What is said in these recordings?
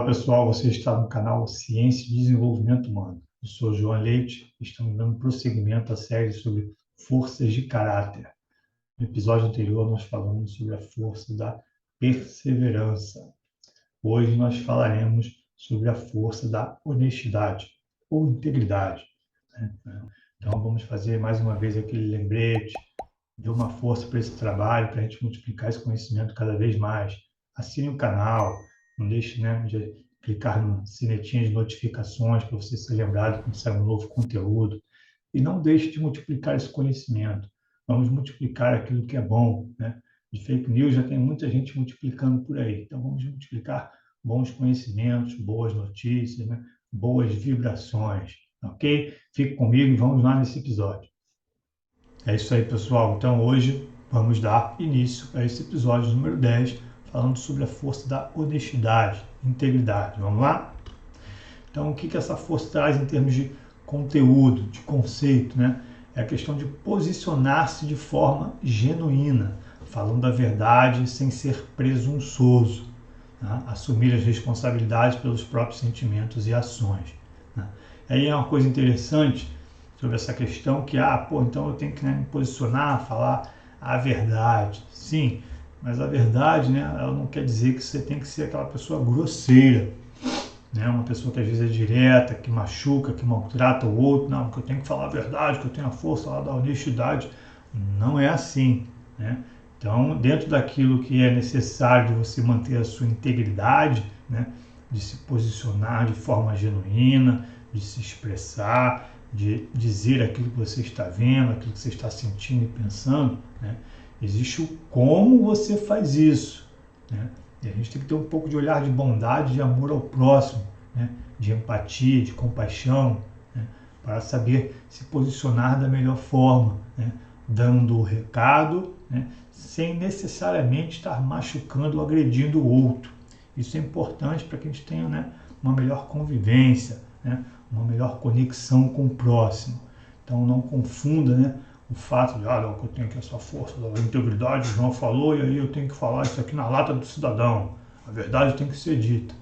pessoal, você está no canal Ciência e Desenvolvimento Humano. Eu sou João Leite e estamos dando prosseguimento à série sobre forças de caráter. No episódio anterior, nós falamos sobre a força da perseverança. Hoje nós falaremos sobre a força da honestidade ou integridade. Então, vamos fazer mais uma vez aquele lembrete, dê uma força para esse trabalho, para a gente multiplicar esse conhecimento cada vez mais. Assine o canal, não deixe de clicar na sinetinha de notificações para você ser lembrado quando sair um novo conteúdo. E não deixe de multiplicar esse conhecimento. Vamos multiplicar aquilo que é bom. De fake news já tem muita gente multiplicando por aí. Então vamos multiplicar bons conhecimentos, boas notícias, boas vibrações. Ok? Fique comigo e vamos lá nesse episódio. É isso aí, pessoal. Então, hoje vamos dar início a esse episódio número 10, falando sobre a força da honestidade, integridade. Vamos lá? Então, o que essa força traz em termos de conteúdo, de conceito, É a questão de posicionar-se de forma genuína, falando a verdade sem ser presunçoso, assumir as responsabilidades pelos próprios sentimentos e ações. Aí é uma coisa interessante sobre essa questão que, então eu tenho que me posicionar, falar a verdade. Sim, mas a verdade, ela não quer dizer que você tem que ser aquela pessoa grosseira, uma pessoa que às vezes é direta, que machuca, que maltrata o outro. Não, que eu tenho que falar a verdade, que eu tenho a força lá da honestidade. Não é assim, Então, dentro daquilo que é necessário de você manter a sua integridade, de se posicionar de forma genuína, de se expressar, de dizer aquilo que você está vendo, aquilo que você está sentindo e pensando, existe o como você faz isso, E a gente tem que ter um pouco de olhar de bondade, de amor ao próximo, de empatia, de compaixão, para saber se posicionar da melhor forma, dando o recado, sem necessariamente estar machucando ou agredindo o outro. Isso é importante para que a gente tenha uma melhor convivência, uma melhor conexão com o próximo. Então não confunda o fato de, não, que eu tenho aqui essa força da integridade, o João falou, e aí eu tenho que falar isso aqui na lata do cidadão. A verdade tem que ser dita.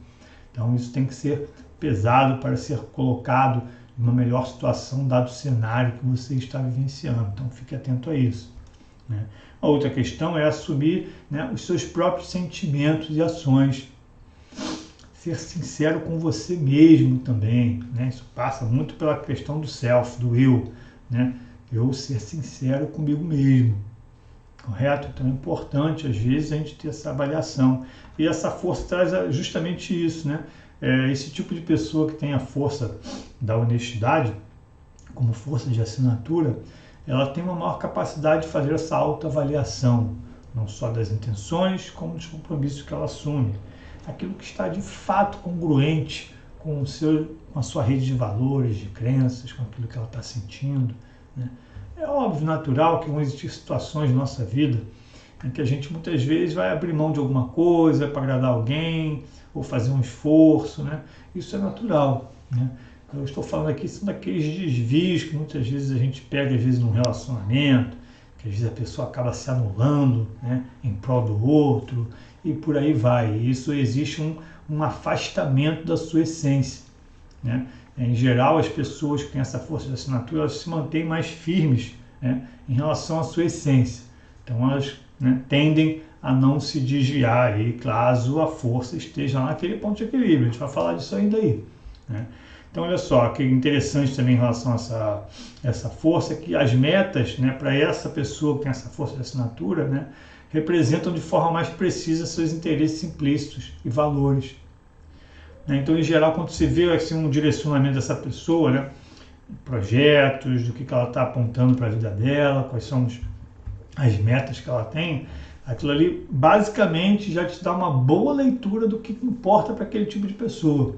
Então isso tem que ser pesado para ser colocado em uma melhor situação, dado o cenário que você está vivenciando. Então fique atento a isso. A outra questão é assumir os seus próprios sentimentos e ações. Ser sincero com você mesmo também, Isso passa muito pela questão do self, do eu, Eu ser sincero comigo mesmo, correto? Então é importante, às vezes, a gente ter essa avaliação. E essa força traz justamente isso, Esse tipo de pessoa que tem a força da honestidade, como força de assinatura, ela tem uma maior capacidade de fazer essa autoavaliação, não só das intenções, como dos compromissos que ela assume. Aquilo que está de fato congruente com a sua rede de valores, de crenças, com aquilo que ela está sentindo. É óbvio, natural que vão existir situações na nossa vida em que a gente muitas vezes vai abrir mão de alguma coisa para agradar alguém, ou fazer um esforço, Isso é natural, Eu estou falando aqui são daqueles desvios que muitas vezes a gente pega, às vezes, num relacionamento, que às vezes a pessoa acaba se anulando, em prol do outro, e por aí vai. Isso existe um afastamento da sua essência, Em geral, as pessoas que têm essa força de assinatura, elas se mantêm mais firmes, em relação à sua essência. Então, elas tendem a não se desviar aí, caso a força esteja lá naquele ponto de equilíbrio. A gente vai falar disso ainda aí, Então, olha só, que interessante também em relação a essa força, que as metas, para essa pessoa que tem essa força de assinatura, representam de forma mais precisa seus interesses implícitos e valores. Então, em geral, quando você vê assim, um direcionamento dessa pessoa, projetos, do que ela está apontando para a vida dela, quais são as metas que ela tem, aquilo ali basicamente já te dá uma boa leitura do que importa para aquele tipo de pessoa.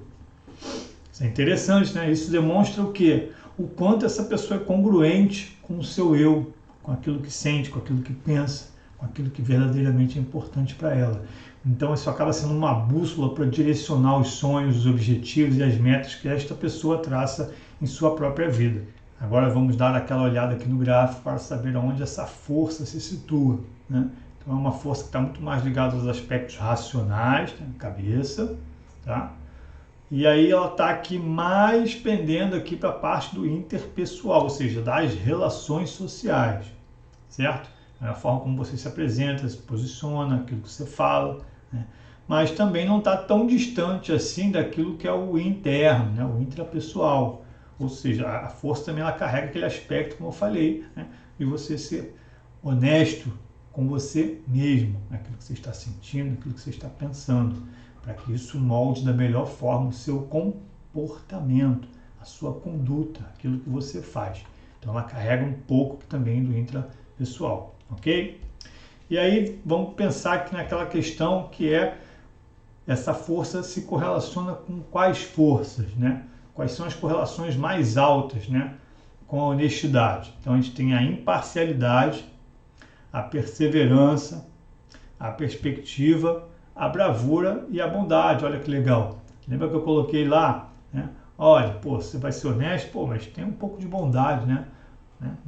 Isso é interessante, Isso demonstra o quê? O quanto essa pessoa é congruente com o seu eu, com aquilo que sente, com aquilo que pensa, com aquilo que verdadeiramente é importante para ela. Então isso acaba sendo uma bússola para direcionar os sonhos, os objetivos e as metas que esta pessoa traça em sua própria vida. Agora vamos dar aquela olhada aqui no gráfico para saber onde essa força se situa, Então é uma força que está muito mais ligada aos aspectos racionais, cabeça, tá? E aí ela está aqui mais pendendo aqui para a parte do interpessoal, ou seja, das relações sociais, certo? É a forma como você se apresenta, se posiciona, aquilo que você fala, né? Mas também não está tão distante assim daquilo que é o interno, né? O intrapessoal. Ou seja, a força também ela carrega aquele aspecto, como eu falei, né? De você ser honesto com você mesmo, aquilo que você está sentindo, aquilo que você está pensando, para que isso molde da melhor forma o seu comportamento, a sua conduta, aquilo que você faz. Então ela carrega um pouco também do intrapessoal, ok? E aí vamos pensar aqui naquela questão que é essa força se correlaciona com quais forças, né? Quais são as correlações mais altas, né? Com a honestidade. Então a gente tem a imparcialidade, a perseverança, a perspectiva, a bravura e a bondade. Olha que legal. Lembra que eu coloquei lá, né? Olha, pô, você vai ser honesto, pô, mas tem um pouco de bondade, né?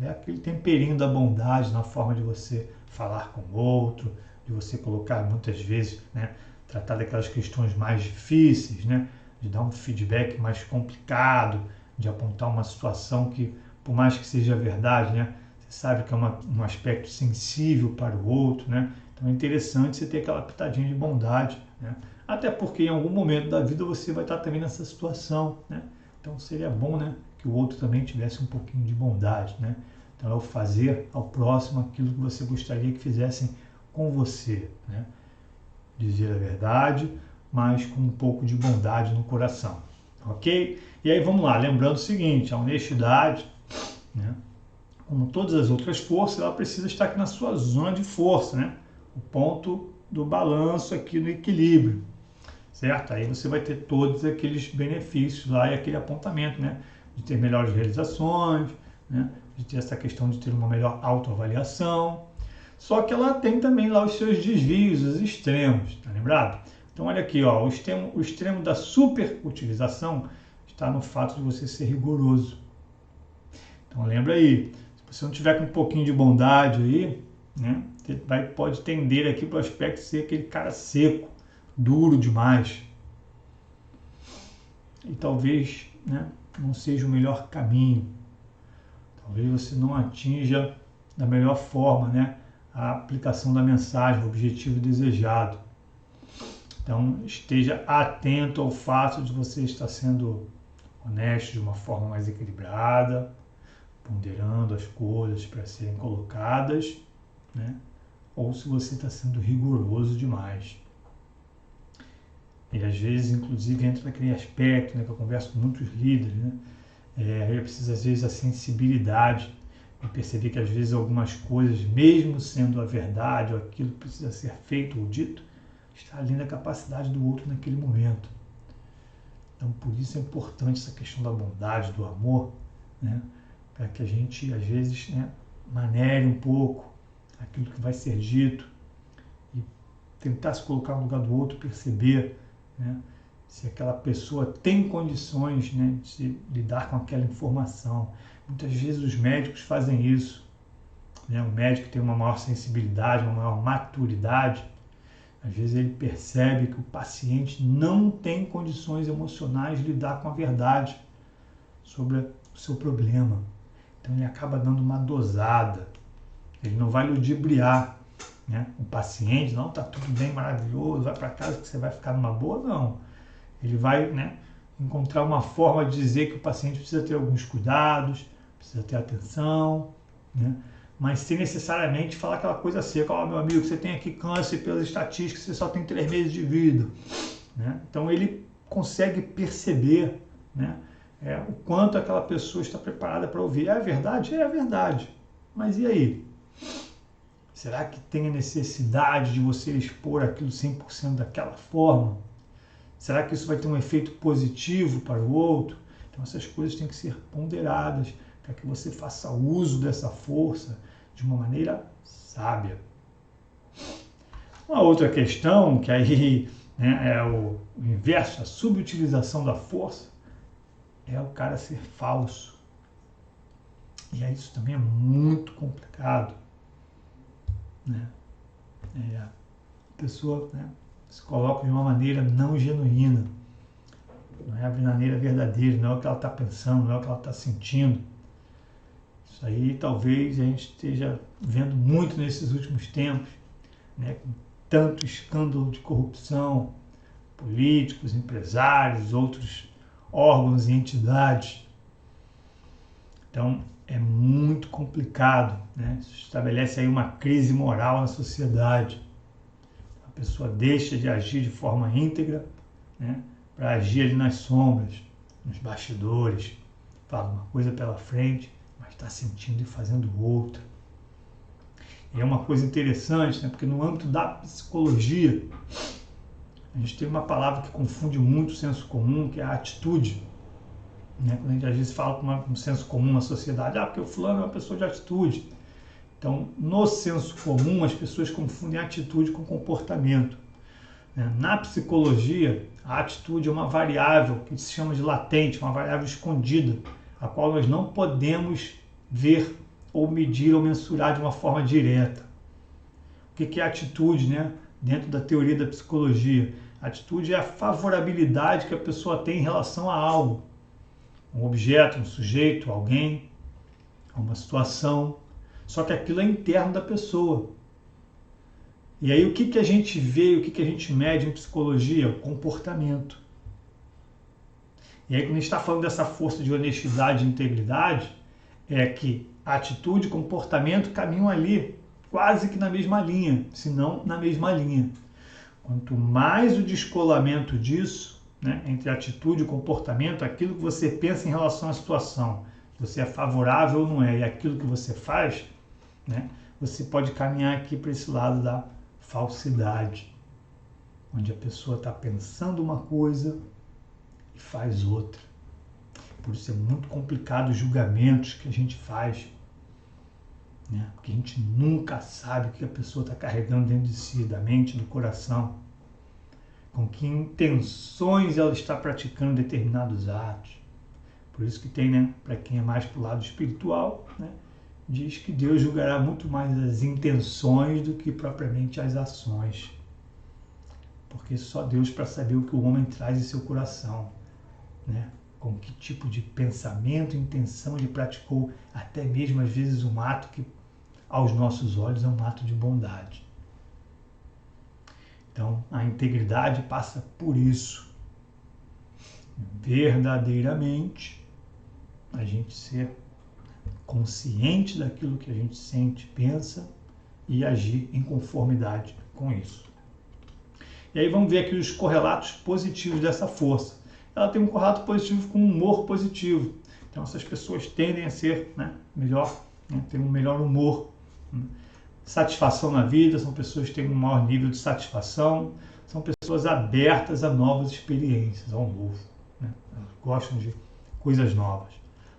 É aquele temperinho da bondade na forma de você falar com o outro, de você colocar muitas vezes, né? Tratar daquelas questões mais difíceis, né? De dar um feedback mais complicado, de apontar uma situação que, por mais que seja verdade, né? Você sabe que é um aspecto sensível para o outro, né? Então é interessante você ter aquela pitadinha de bondade, né? Até porque em algum momento da vida você vai estar também nessa situação, né? Então seria bom, né, que o outro também tivesse um pouquinho de bondade, né? Então é o fazer ao próximo aquilo que você gostaria que fizessem com você, né? Dizer a verdade, mas com um pouco de bondade no coração, ok? E aí vamos lá, lembrando o seguinte, a honestidade, né, como todas as outras forças, ela precisa estar aqui na sua zona de força, né? O ponto do balanço aqui no equilíbrio, certo? Aí você vai ter todos aqueles benefícios lá e aquele apontamento, né? De ter melhores realizações, né? De ter essa questão de ter uma melhor autoavaliação. Só que ela tem também lá os seus desvios, os extremos, tá lembrado? Então olha aqui, ó, o extremo da superutilização está no fato de você ser rigoroso. Então lembra aí, se você não tiver com um pouquinho de bondade aí, né, você pode tender aqui para o aspecto de ser aquele cara seco, duro demais. E talvez, né, não seja o melhor caminho. Talvez você não atinja da melhor forma, né, a aplicação da mensagem, o objetivo desejado. Então esteja atento ao fato de você estar sendo honesto de uma forma mais equilibrada, ponderando as coisas para serem colocadas, né? Ou se você está sendo rigoroso demais. E às vezes, inclusive, entra naquele aspecto, né, que eu converso com muitos líderes, né? Aí precisa, às vezes, a sensibilidade e perceber que, às vezes, algumas coisas, mesmo sendo a verdade ou aquilo que precisa ser feito ou dito, está além da capacidade do outro naquele momento. Então, por isso é importante essa questão da bondade, do amor, né? Para que a gente, às vezes, né, maneire um pouco aquilo que vai ser dito e tentar se colocar no lugar do outro, perceber, né, se aquela pessoa tem condições, né, de lidar com aquela informação. Muitas vezes os médicos fazem isso, né? O médico tem uma maior sensibilidade, uma maior maturidade. Às vezes ele percebe que o paciente não tem condições emocionais de lidar com a verdade sobre o seu problema. Então ele acaba dando uma dosada. Ele não vai ludibriar, né, o paciente, não, tá tudo bem, maravilhoso, vai para casa que você vai ficar numa boa, não. Ele vai, né, encontrar uma forma de dizer que o paciente precisa ter alguns cuidados, precisa ter atenção, né, mas sem necessariamente falar aquela coisa seca, ó, meu amigo, você tem aqui câncer, pelas estatísticas, você só tem 3 meses de vida, né? Então ele consegue perceber, né, o quanto aquela pessoa está preparada para ouvir. É a verdade? É a verdade. Mas e aí? Será que tem a necessidade de você expor aquilo 100% daquela forma? Será que isso vai ter um efeito positivo para o outro? Então essas coisas têm que ser ponderadas para que você faça uso dessa força de uma maneira sábia. Uma outra questão, que aí, né, é o inverso, a subutilização da força, é o cara ser falso. E aí isso também é muito complicado, né? A pessoa, né, se coloca de uma maneira não genuína. não é a maneira verdadeira, não é o que ela está pensando, não é o que ela está sentindo. Isso aí talvez a gente esteja vendo muito nesses últimos tempos, né? Com tanto escândalo de corrupção, políticos, empresários, outros órgãos e entidades. Então, é muito complicado, né? Isso estabelece aí uma crise moral na sociedade. A pessoa deixa de agir de forma íntegra, né, para agir ali nas sombras, nos bastidores, fala uma coisa pela frente, mas está sentindo e fazendo outra. E é uma coisa interessante, né, porque no âmbito da psicologia, a gente tem uma palavra que confunde muito o senso comum, que é a atitude. Né? Quando a gente às vezes fala com um senso comum na sociedade, porque o fulano é uma pessoa de atitude. Então, no senso comum, as pessoas confundem atitude com comportamento. Na psicologia, a atitude é uma variável que se chama de latente, uma variável escondida, a qual nós não podemos ver ou medir ou mensurar de uma forma direta. O que é atitude, né? Dentro da teoria da psicologia? A atitude é a favorabilidade que a pessoa tem em relação a algo, um objeto, um sujeito, alguém, uma situação. Só que aquilo é interno da pessoa. E aí o que a gente vê, o que a gente mede em psicologia? O comportamento. E aí quando a gente está falando dessa força de honestidade e integridade, é que atitude e comportamento caminham ali, quase que na mesma linha, se não na mesma linha. Quanto mais o descolamento disso, né, entre atitude e comportamento, aquilo que você pensa em relação à situação, se você é favorável ou não é, e aquilo que você faz, né, você pode caminhar aqui para esse lado da falsidade, onde a pessoa está pensando uma coisa e faz outra. Por isso é muito complicado os julgamentos que a gente faz, né? Porque a gente nunca sabe o que a pessoa está carregando dentro de si, da mente, do coração, com que intenções ela está praticando determinados atos. Por isso que tem, né, para quem é mais para o lado espiritual, né, diz que Deus julgará muito mais as intenções do que propriamente as ações. Porque só Deus para saber o que o homem traz em seu coração, né? Com que tipo de pensamento, intenção ele praticou, até mesmo às vezes um ato que aos nossos olhos é um ato de bondade. Então a integridade passa por isso. Verdadeiramente a gente ser consciente daquilo que a gente sente, pensa e agir em conformidade com isso. E aí vamos ver aqui os correlatos positivos dessa força. Ela tem um correlato positivo com humor positivo. Então essas pessoas tendem a ser, né, melhor, né, ter um melhor humor. Satisfação na vida, são pessoas que têm um maior nível de satisfação, são pessoas abertas a novas experiências, ao novo. Né? Elas gostam de coisas novas.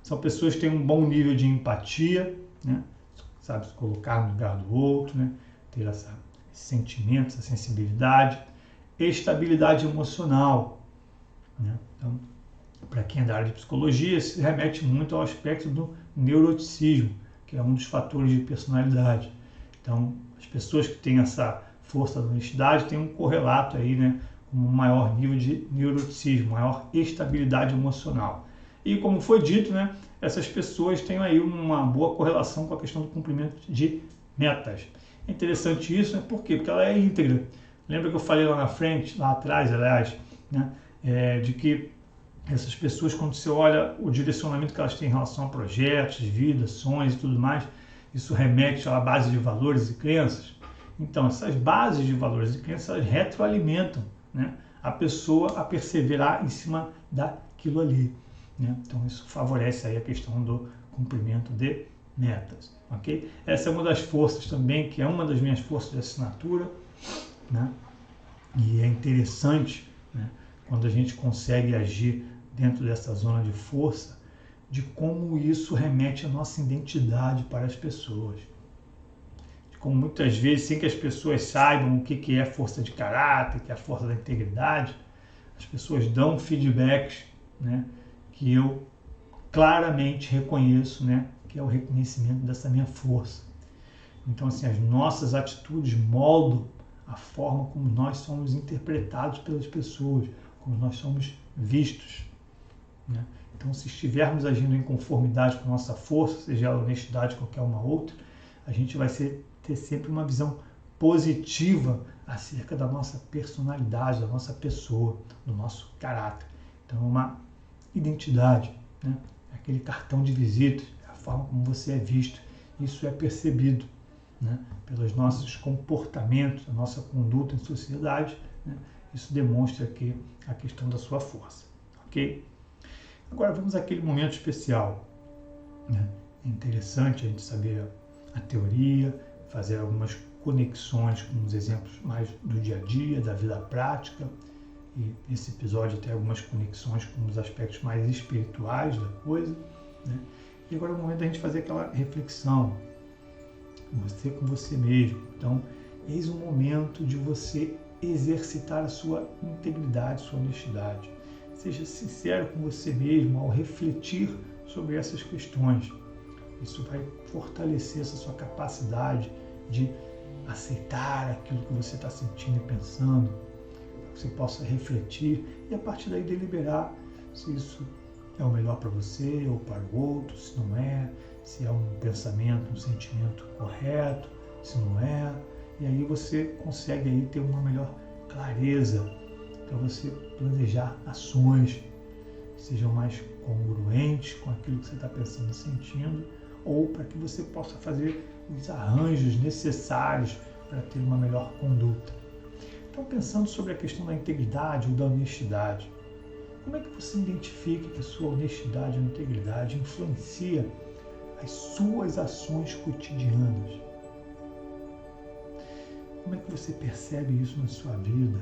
São pessoas que têm um bom nível de empatia, né? Sabe se colocar no lugar do outro, né? Ter esse sentimento, essa sensibilidade. Estabilidade emocional. Né? Então, para quem é da área de psicologia, se remete muito ao aspecto do neuroticismo, que é um dos fatores de personalidade. Então, as pessoas que têm essa força da honestidade têm um correlato aí, né, com um maior nível de neuroticismo, maior estabilidade emocional. E como foi dito, né, essas pessoas têm aí uma boa correlação com a questão do cumprimento de metas. É interessante isso, né? Por quê? Porque ela é íntegra. Lembra que eu falei lá na frente, lá atrás, aliás, né, de que essas pessoas, quando você olha o direcionamento que elas têm em relação a projetos, vida, sonhos e tudo mais, isso remete à base de valores e crenças. Então, essas bases de valores e crenças, elas retroalimentam, né, a pessoa a perseverar em cima daquilo ali. Né? Então, isso favorece aí a questão do cumprimento de metas. Okay? Essa é uma das forças também, que é uma das minhas forças de assinatura. Né? E é interessante, né, quando a gente consegue agir dentro dessa zona de força, de como isso remete à nossa identidade para as pessoas. De como muitas vezes, sem que as pessoas saibam o que é força de caráter, que é a força da integridade, as pessoas dão feedbacks, né, que eu claramente reconheço, né, que é o reconhecimento dessa minha força. Então, assim, as nossas atitudes moldam a forma como nós somos interpretados pelas pessoas, como nós somos vistos, né? Então, se estivermos agindo em conformidade com a nossa força, seja ela honestidade ou qualquer uma outra, a gente vai ter sempre uma visão positiva acerca da nossa personalidade, da nossa pessoa, do nosso caráter. Então, é uma identidade, né? Aquele cartão de visita, a forma como você é visto, isso é percebido, né? Pelos nossos comportamentos, a nossa conduta em sociedade, né? Isso demonstra aqui a questão da sua força, ok? Agora vamos àquele momento especial, né? É interessante a gente saber a teoria, fazer algumas conexões com os exemplos mais do dia a dia, da vida prática, e nesse episódio tem algumas conexões com os aspectos mais espirituais da coisa, né? E agora é o momento da gente fazer aquela reflexão, você com você mesmo. Então, eis o momento de você exercitar a sua integridade, sua honestidade. Seja sincero com você mesmo ao refletir sobre essas questões. Isso vai fortalecer essa sua capacidade de aceitar aquilo que você está sentindo e pensando, para que você possa refletir e a partir daí deliberar se isso é o melhor para você ou para o outro, se não é, se é um pensamento, um sentimento correto, se não é. E aí você consegue aí ter uma melhor clareza para você planejar ações que sejam mais congruentes com aquilo que você está pensando e sentindo, ou para que você possa fazer os arranjos necessários para ter uma melhor conduta. Então, pensando sobre a questão da integridade ou da honestidade, como é que você identifica que a sua honestidade ou integridade influencia as suas ações cotidianas? Como é que você percebe isso na sua vida?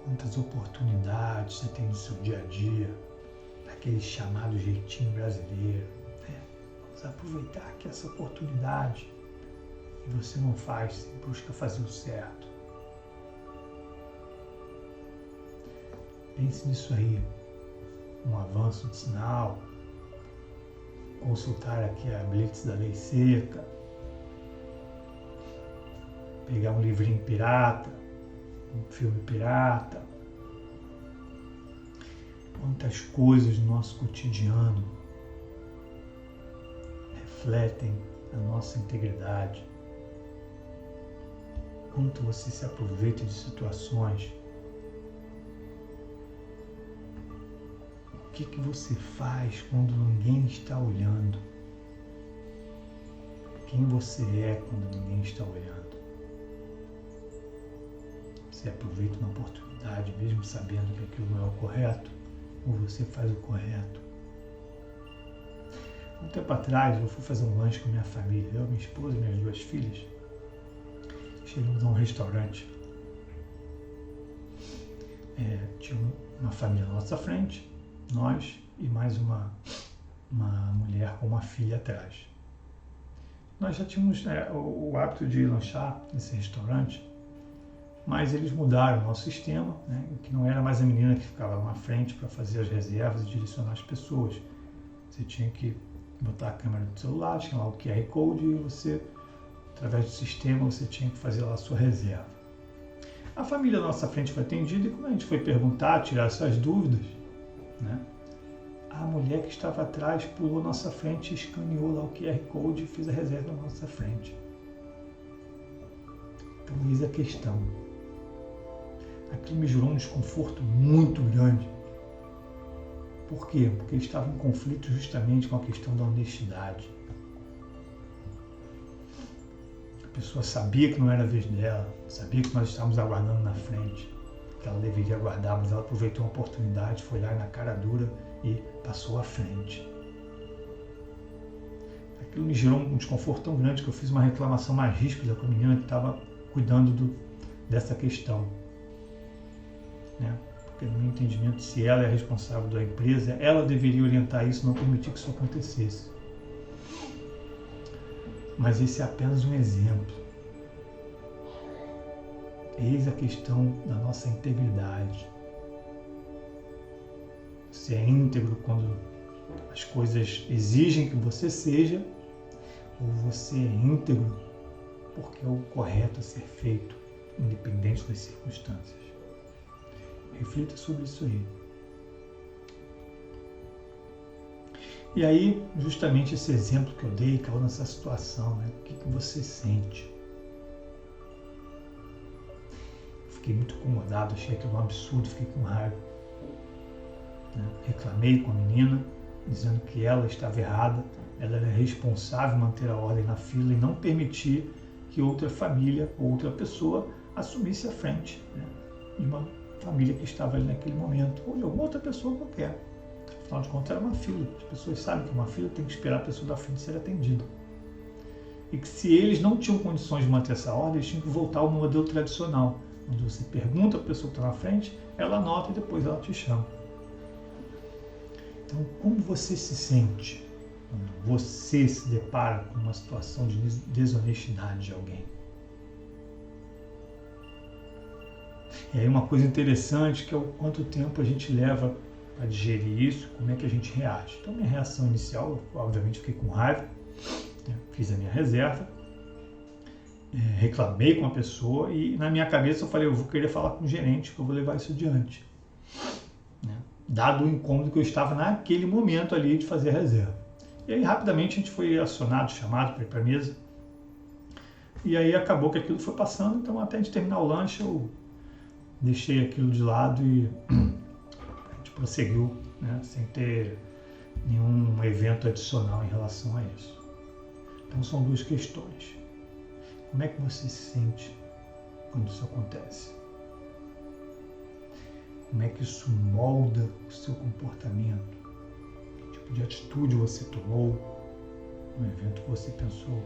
Quantas oportunidades você tem no seu dia a dia, daquele chamado jeitinho brasileiro, né? Vamos aproveitar aqui essa oportunidade e você não faz, busca fazer o certo. Pense nisso aí, um avanço de sinal, consultar aqui a Blitz da Lei Seca, pegar um livrinho pirata, um filme pirata. Quantas coisas no nosso cotidiano refletem a nossa integridade. Quanto você se aproveita de situações. O que você faz quando ninguém está olhando? Quem você é quando ninguém está olhando? Você aproveita uma oportunidade mesmo sabendo que aquilo não é o correto? Ou você faz o correto? Um tempo atrás eu fui fazer um lanche com minha família, eu, minha esposa e minhas 2 filhas. Chegamos a um restaurante. Tinha uma família na nossa frente, nós e mais uma mulher com uma filha atrás. Nós já tínhamos o hábito de lanchar nesse restaurante, mas eles mudaram o nosso sistema, né, que não era mais a menina que ficava lá na frente para fazer as reservas e direcionar as pessoas. Você tinha que botar a câmera no celular, tinha lá o QR Code e você, através do sistema, você tinha que fazer lá a sua reserva. A família da nossa frente foi atendida e quando a gente foi perguntar, tirar essas dúvidas, né, a mulher que estava atrás pulou à nossa frente, escaneou lá o QR Code e fez a reserva na nossa frente. Então, eis a questão. Aquilo me gerou um desconforto muito grande. Por quê? Porque eles estavam em conflito justamente com a questão da honestidade. A pessoa sabia que não era a vez dela, sabia que nós estávamos aguardando na frente, que ela deveria aguardar, mas ela aproveitou a oportunidade, foi lá na cara dura e passou à frente. Aquilo me gerou um desconforto tão grande que eu fiz uma reclamação mais ríspida com a menina que estava cuidando dessa questão. Né? Porque no meu entendimento, se ela é responsável da empresa, ela deveria orientar isso, não permitir que isso acontecesse. Mas esse é apenas um exemplo. Eis a questão da nossa integridade. Você é íntegro quando as coisas exigem que você seja, ou você é íntegro porque é o correto a ser feito, independente das circunstâncias. Reflita sobre isso aí. E aí, justamente esse exemplo que eu dei caiu nessa situação, né? O que você sente? Fiquei muito incomodado, achei aquilo um absurdo, fiquei com raiva. Né? Reclamei com a menina, dizendo que ela estava errada, ela era responsável em manter a ordem na fila e não permitir que outra família ou outra pessoa assumisse a frente, né? De uma família que estava ali naquele momento, ou de alguma outra pessoa qualquer. Afinal de contas, era uma fila. As pessoas sabem que uma fila tem que esperar a pessoa da frente ser atendida. E que se eles não tinham condições de manter essa ordem, eles tinham que voltar ao modelo tradicional, onde você pergunta à pessoa que está na frente, ela anota e depois ela te chama. Então, como você se sente quando você se depara com uma situação de desonestidade de alguém? E aí uma coisa interessante que é o quanto tempo a gente leva para digerir isso, como é que a gente reage. Então, minha reação inicial, obviamente, fiquei com raiva, né? Fiz a minha reserva, reclamei com a pessoa e na minha cabeça eu falei, eu vou querer falar com o gerente, que eu vou levar isso adiante. Né? Dado o incômodo que eu estava naquele momento ali de fazer a reserva. E aí rapidamente a gente foi acionado, chamado para ir para a mesa. E aí acabou que aquilo foi passando, então até a gente terminar o lanche eu deixei aquilo de lado e a gente prosseguiu, né, sem ter nenhum evento adicional em relação a isso. Então são duas questões. Como é que você se sente quando isso acontece? Como é que isso molda o seu comportamento? Que tipo de atitude você tomou no evento que você pensou?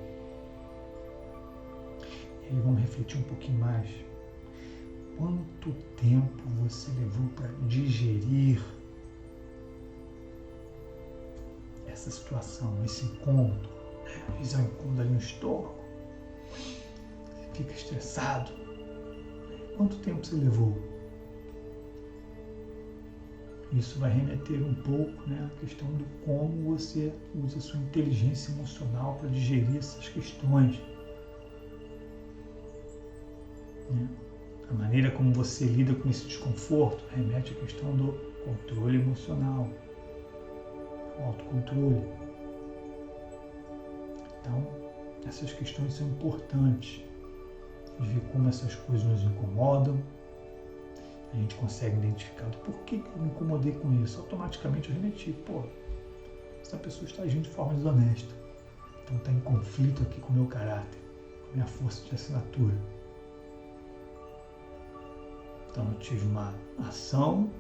E aí vamos refletir um pouquinho mais. Quanto tempo você levou para digerir essa situação, esse incômodo? Às vezes é um incômodo ali no estômago. Você fica estressado. Quanto tempo você levou? Isso vai remeter um pouco, né, à questão do como você usa a sua inteligência emocional para digerir essas questões. Né? A maneira como você lida com esse desconforto remete à questão do controle emocional, o autocontrole. Então, essas questões são importantes de ver como essas coisas nos incomodam. A gente consegue identificar por que eu me incomodei com isso. Automaticamente eu remeti, essa pessoa está agindo de forma desonesta. Então está em conflito aqui com o meu caráter, com a minha força de assinatura. Então eu tive uma ação,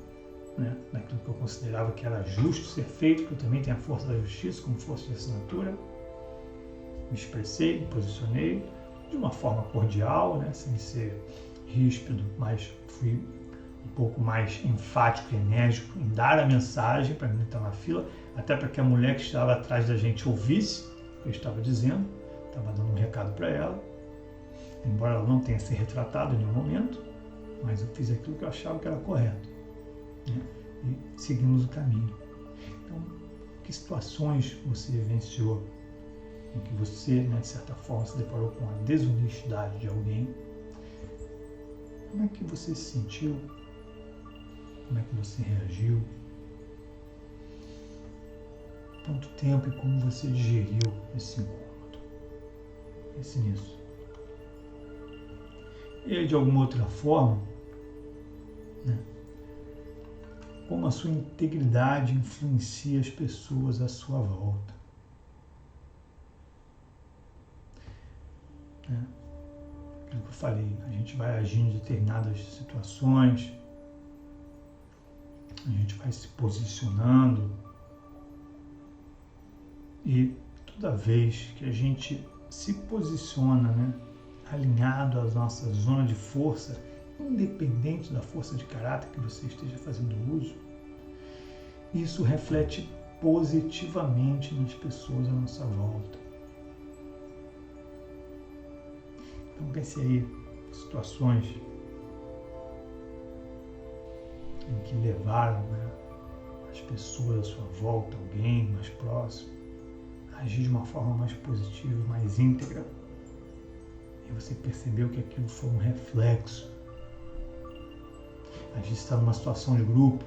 né, naquilo que eu considerava que era justo ser feito, porque eu também tenho a força da justiça como força de assinatura. Me expressei, me posicionei de uma forma cordial, né, sem ser ríspido, mas fui um pouco mais enfático e enérgico em dar a mensagem para mim estar na fila, até para que a mulher que estava atrás da gente ouvisse o que eu estava dizendo, estava dando um recado para ela, embora ela não tenha se retratado em nenhum momento, mas eu fiz aquilo que eu achava que era correto, né? E seguimos o caminho. Então, que situações você vivenciou em que você, né, de certa forma, se deparou com a desonestidade de alguém? Como é que você se sentiu? Como é que você reagiu? Quanto tempo e como você digeriu esse incômodo? Pense nisso. E aí, de alguma outra forma, né, como a sua integridade influencia as pessoas à sua volta? Né? Aquilo que eu falei, a gente vai agindo em determinadas situações, a gente vai se posicionando e toda vez que a gente se posiciona, né, alinhado à nossa zona de força, independente da força de caráter que você esteja fazendo uso, isso reflete positivamente nas pessoas à nossa volta. Então pense aí, situações em que levaram, né, as pessoas à sua volta, alguém mais próximo, a agir de uma forma mais positiva, mais íntegra. E você percebeu que aquilo foi um reflexo. Às vezes está numa situação de grupo,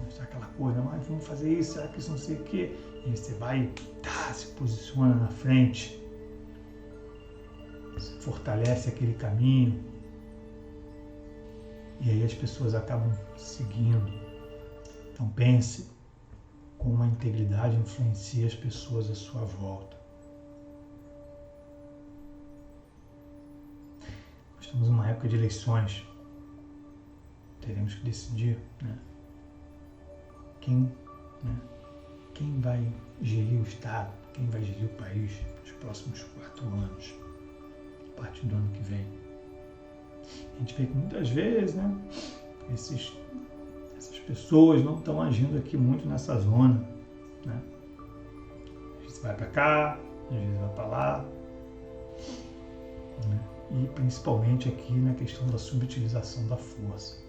está aquela coisa, mas vamos fazer isso, será que isso não sei o quê? E aí você vai e se posiciona na frente, você fortalece aquele caminho, e aí as pessoas acabam seguindo. Então pense como a integridade influencia as pessoas à sua volta. Nós estamos numa época de eleições. Teremos que decidir, né? Quem vai gerir o Estado, quem vai gerir o país nos próximos 4 anos, a partir do ano que vem. A gente vê que muitas vezes, né, essas pessoas não estão agindo aqui muito nessa zona, né? Às vezes vai para cá, às vezes vai para lá, né? E principalmente aqui na questão da subutilização da força.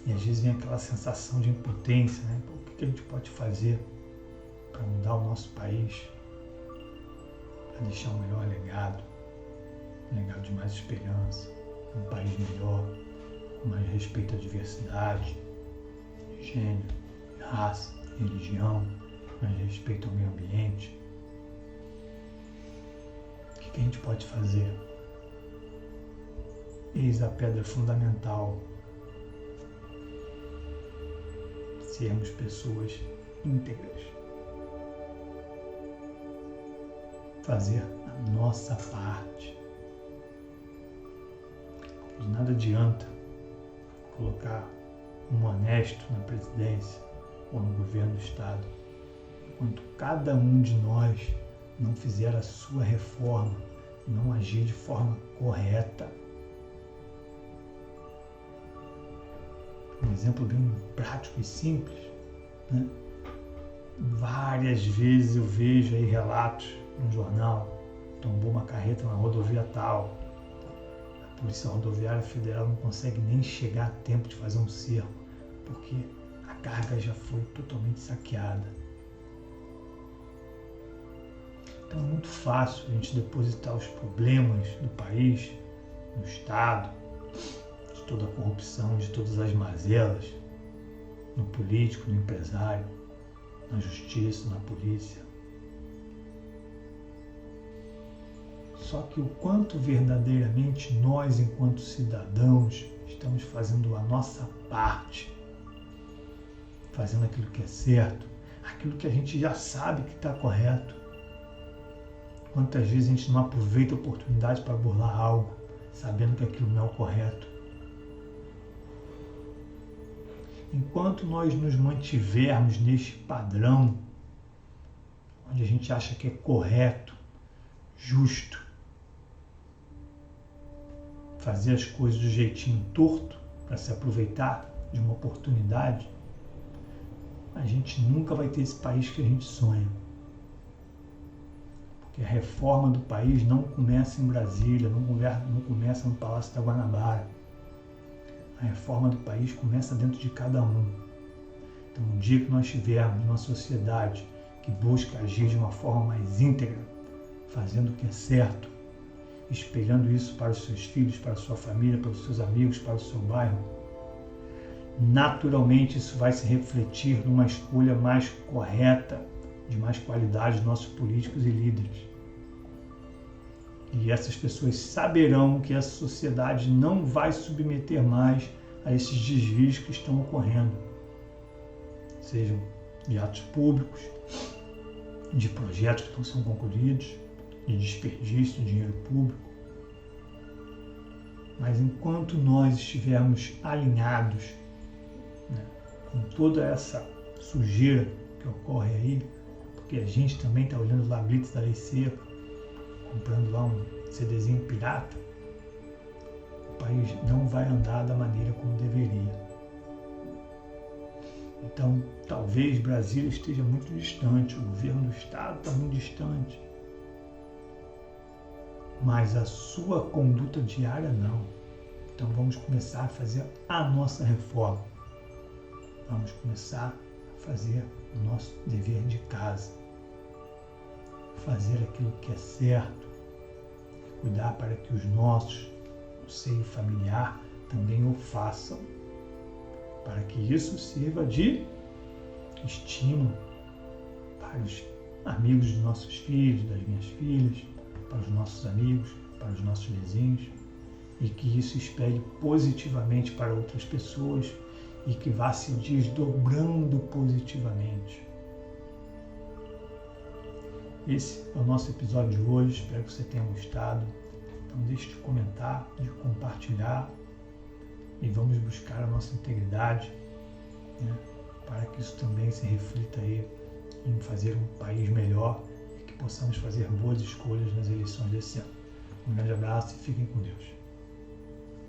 E às vezes vem aquela sensação de impotência, né? O que a gente pode fazer para mudar o nosso país, para deixar um melhor legado de mais esperança, um país melhor, com mais respeito à diversidade, gênero, raça, religião, mais respeito ao meio ambiente. O que a gente pode fazer? Eis a pedra fundamental. Sermos pessoas íntegras. Fazer a nossa parte. De nada adianta colocar um honesto na presidência ou no governo do Estado, enquanto cada um de nós não fizer a sua reforma, não agir de forma correta. Um exemplo bem prático e simples, né? Várias vezes eu vejo aí relatos no jornal, tombou uma carreta na rodovia tal, a Polícia Rodoviária Federal não consegue nem chegar a tempo de fazer um cerco, porque a carga já foi totalmente saqueada. Então é muito fácil a gente depositar os problemas do país, do Estado, de toda a corrupção, de todas as mazelas, no político, no empresário, na justiça, na polícia. Só que o quanto verdadeiramente nós, enquanto cidadãos, estamos fazendo a nossa parte, fazendo aquilo que é certo, aquilo que a gente já sabe que está correto. Quantas vezes a gente não aproveita a oportunidade para burlar algo, sabendo que aquilo não é o correto. Enquanto nós nos mantivermos neste padrão, onde a gente acha que é correto, justo, fazer as coisas do jeitinho torto para se aproveitar de uma oportunidade, a gente nunca vai ter esse país que a gente sonha. Porque a reforma do país não começa em Brasília, não começa no Palácio da Guanabara. A reforma do país começa dentro de cada um. Então, no dia que nós tivermos uma sociedade que busca agir de uma forma mais íntegra, fazendo o que é certo, espelhando isso para os seus filhos, para a sua família, para os seus amigos, para o seu bairro, naturalmente isso vai se refletir numa escolha mais correta, de mais qualidade dos nossos políticos e líderes. E essas pessoas saberão que essa sociedade não vai submeter mais a esses desvios que estão ocorrendo, sejam de atos públicos, de projetos que estão sendo concluídos, de desperdício de dinheiro público. Mas enquanto nós estivermos alinhados, né, com toda essa sujeira que ocorre aí, porque a gente também está olhando lá Blitz da Lei Seca, comprando lá um CDzinho pirata, o país não vai andar da maneira como deveria. Então, talvez Brasília esteja muito distante, o governo do Estado está muito distante, mas a sua conduta diária não. Então vamos começar a fazer a nossa reforma. Vamos começar a fazer o nosso dever de casa. Fazer aquilo que é certo. Cuidar para que os nossos, no seio familiar, também o façam, para que isso sirva de estímulo para os amigos dos nossos filhos, das minhas filhas, para os nossos amigos, para os nossos vizinhos, e que isso espelhe positivamente para outras pessoas e que vá se desdobrando positivamente. Esse é o nosso episódio de hoje, espero que você tenha gostado. Então deixe de comentar, de compartilhar e vamos buscar a nossa integridade, né, para que isso também se reflita aí em fazer um país melhor e que possamos fazer boas escolhas nas eleições desse ano. Um grande abraço e fiquem com Deus.